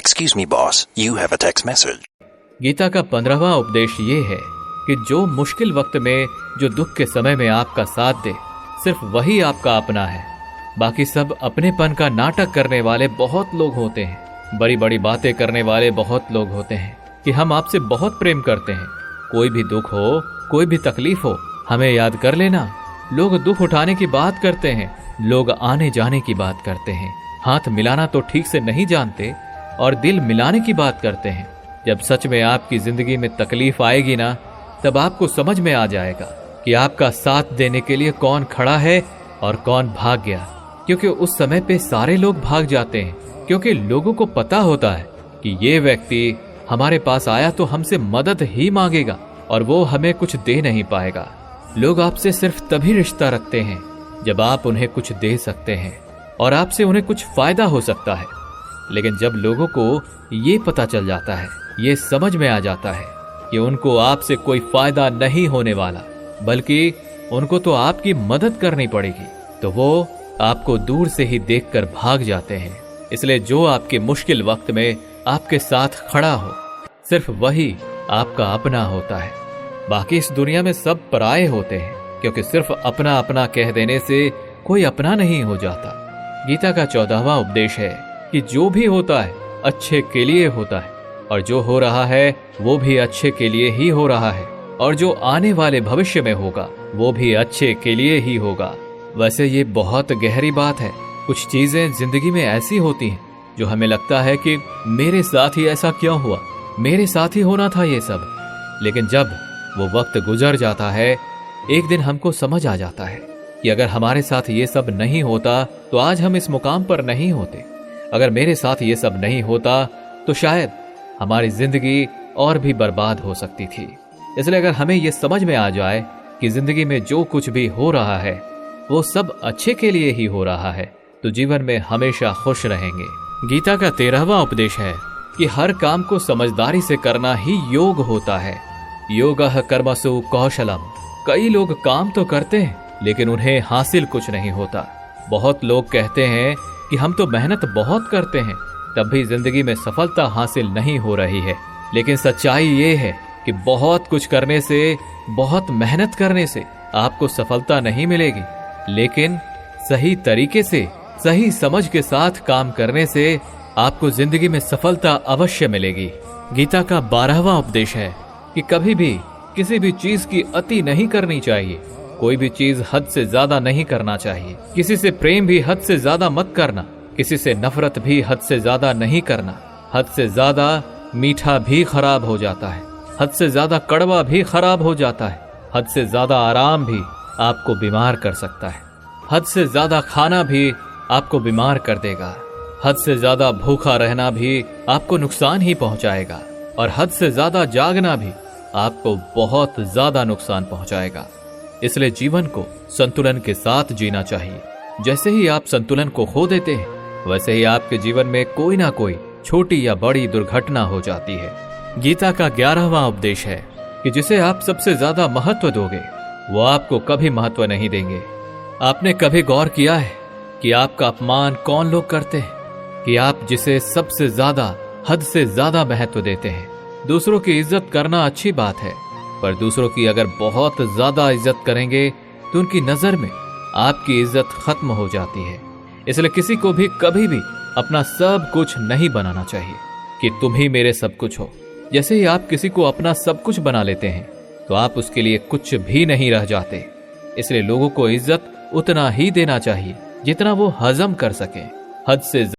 Excuse me, boss. You have a text message. Gita का 15वां उपदेश ये है कि जो मुश्किल वक्त में, जो दुख के समय में आपका साथ दे, सिर्फ वही आपका अपना है। बाकी सब अपनेपन का नाटक करने वाले बहुत लोग होते हैं। बड़ी बड़ी बातें करने वाले बहुत लोग होते हैं कि हम आपसे बहुत प्रेम करते हैं। कोई भी दुख हो, कोई भी तकलीफ हो, हमें याद कर लेना। लोग दुख उठाने की बात करते हैं, लोग आने जाने की बात करते हैं, हाथ मिलाना तो ठीक से नहीं जानते और दिल मिलाने की बात करते हैं। जब सच में आपकी जिंदगी में तकलीफ आएगी ना, तब आपको समझ में आ जाएगा कि आपका साथ देने के लिए कौन खड़ा है और कौन भाग गया। क्योंकि उस समय पे सारे लोग भाग जाते हैं, क्योंकि लोगों को पता होता है कि ये व्यक्ति हमारे पास आया तो हमसे मदद ही मांगेगा और वो हमें कुछ दे नहीं पाएगा। लोग आपसे सिर्फ तभी रिश्ता रखते हैं जब आप उन्हें कुछ दे सकते हैं और आपसे उन्हें कुछ फायदा हो सकता है। लेकिन जब लोगों को ये पता चल जाता है, ये समझ में आ जाता है कि उनको आपसे कोई फायदा नहीं होने वाला, बल्कि उनको तो आपकी मदद करनी पड़ेगी, तो वो आपको दूर से ही देखकर भाग जाते हैं। इसलिए जो आपके मुश्किल वक्त में आपके साथ खड़ा हो, सिर्फ वही आपका अपना होता है। बाकी इस दुनिया में सब पराये होते हैं, क्योंकि सिर्फ अपना अपना कह देने से कोई अपना नहीं हो जाता। गीता का 14वां उपदेश है कि जो भी होता है अच्छे के लिए होता है, और जो हो रहा है वो भी अच्छे के लिए ही हो रहा है, और जो आने वाले भविष्य में होगा वो भी अच्छे के लिए ही होगा। वैसे ये बहुत गहरी बात है। कुछ चीजें जिंदगी में ऐसी होती हैं जो हमें लगता है कि मेरे साथ ही ऐसा क्यों हुआ, मेरे साथ ही होना था ये सब। लेकिन जब वो वक्त गुजर जाता है, एक दिन हमको समझ आ जाता है कि अगर हमारे साथ ये सब नहीं होता तो आज हम इस मुकाम पर नहीं होते। अगर मेरे साथ ये सब नहीं होता तो शायद हमारी जिंदगी और भी बर्बाद हो सकती थी। इसलिए अगर हमें ये समझ में आ जाए कि जिंदगी में जो कुछ भी हो रहा है वो सब अच्छे के लिए ही हो रहा है, तो जीवन में हमेशा खुश रहेंगे। गीता का 13वां उपदेश है कि हर काम को समझदारी से करना ही योग होता है। योगः कर्मसु कौशलम। कई लोग काम तो करते हैं लेकिन उन्हें हासिल कुछ नहीं होता। बहुत लोग कहते हैं कि हम तो मेहनत बहुत करते हैं, तब भी जिंदगी में सफलता हासिल नहीं हो रही है। लेकिन सच्चाई ये है कि बहुत कुछ करने से, बहुत मेहनत करने से आपको सफलता नहीं मिलेगी, लेकिन सही तरीके से, सही समझ के साथ काम करने से आपको जिंदगी में सफलता अवश्य मिलेगी। गीता का 12वां उपदेश है कि कभी भी किसी भी चीज की अति नहीं करनी चाहिए। कोई भी चीज हद से ज्यादा नहीं करना चाहिए। किसी से प्रेम भी हद से ज्यादा मत करना, किसी से नफरत भी हद से ज्यादा नहीं करना। हद से ज्यादा मीठा भी खराब हो जाता है, हद से ज्यादा कड़वा भी खराब हो जाता है, हद से ज्यादा आराम भी आपको बीमार कर सकता है, हद से ज्यादा खाना भी आपको बीमार कर देगा, हद से ज्यादा भूखा रहना भी आपको नुकसान ही पहुंचाएगा, और हद से ज्यादा जागना भी आपको बहुत ज्यादा नुकसान पहुंचाएगा। इसलिए जीवन को संतुलन के साथ जीना चाहिए। जैसे ही आप संतुलन को खो देते हैं, वैसे ही आपके जीवन में कोई ना कोई छोटी या बड़ी दुर्घटना हो जाती है। गीता का 11वां उपदेश है कि जिसे आप सबसे ज्यादा महत्व दोगे वो आपको कभी महत्व नहीं देंगे। आपने कभी गौर किया है कि आपका अपमान कौन लोग करते हैं? कि आप जिसे सबसे ज्यादा, हद से ज्यादा महत्व देते हैं। दूसरों की इज्जत करना अच्छी बात है, पर दूसरों की अगर बहुत ज्यादा इज्जत करेंगे तो उनकी नजर में आपकी इज्जत खत्म हो जाती है। इसलिए किसी को भी कभी भी अपना सब कुछ नहीं बनाना चाहिए कि तुम ही मेरे सब कुछ हो। जैसे ही आप किसी को अपना सब कुछ बना लेते हैं तो आप उसके लिए कुछ भी नहीं रह जाते। इसलिए लोगों को इज्जत उतना ही देना चाहिए जितना वो हजम कर सके। हद से